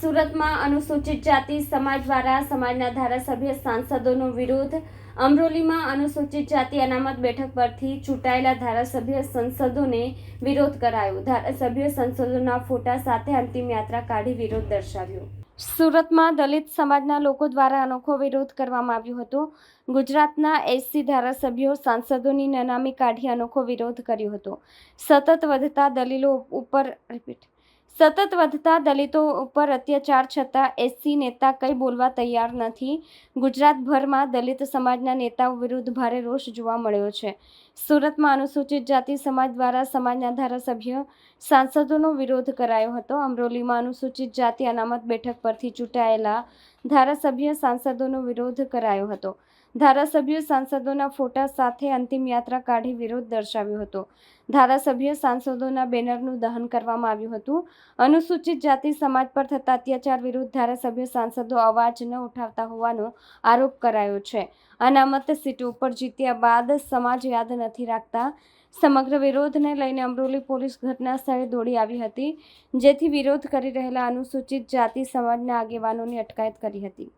સુરતમાં અનુસૂચિત જાતિ સમાજ દ્વારા સમાજના ધારાસભ્ય સાંસદોનો વિરોધ. અમરોલીમાં અનુસૂચિત જાતિ અનામત બેઠક પરથી ચૂંટાયેલા ધારાસભ્ય સંસદોને વિરોધ કરાયો. ધારાસભ્ય સંસદોના ફોટા સાથે અંતિમ યાત્રા કાઢી વિરોધ દર્શાવ્યો. સુરતમાં દલિત સમાજના લોકો દ્વારા અનોખો વિરોધ કરવામાં આવ્યો હતો. ગુજરાતના 80 ધારાસભ્યો સાંસદોની નનામી કાઢી અનોખો વિરોધ કર્યો હતો. સતત વધતા દલિતો ઉપર અત્યાચાર છતાં 80 નેતા કંઈ બોલવા તૈયાર નથી. ગુજરાતભરમાં દલિત સમાજના નેતાઓ વિરુદ્ધ ભારે રોષ જોવા મળ્યો છે. સુરતમાં અનુસૂચિત જાતિ સમાજ દ્વારા સમાજના ધારાસભ્ય સાંસદોનો વિરોધ કરાયો હતો. અમરોલીમાં અનુસૂચિત જાતિ અનામત બેઠક પરથી ચૂંટાયેલા ધારાસભ્ય સાંસદોનો વિરોધ કરાયો હતો. ધારાસભ્યો સાંસદોના ફોટા સાથે અંતિમ યાત્રા કાઢી વિરોધ દર્શાવ્યો હતો. ધારાસભ્ય સાંસદોના બેનરનું દહન કરવામાં આવ્યું હતું. અનુસૂચિત જાતિ સમાજ પર થતા અત્યાચાર વિરુદ્ધ ધારાસભ્ય સાંસદો અવાજ ન ઉઠાવતા હોવાનો આરોપ કરાયો છે. અનામત સીટ ઉપર જીત્યા બાદ સમાજ યાદ નથી રાખતા. સમગ્ર વિરોધને લઈને અમરોલી પોલીસ ઘટના સ્થળે દોડી આવી હતી, જેથી વિરોધ કરી રહેલા અનુસૂચિત જાતિ સમાજના આગેવાનોની અટકાયત કરી હતી.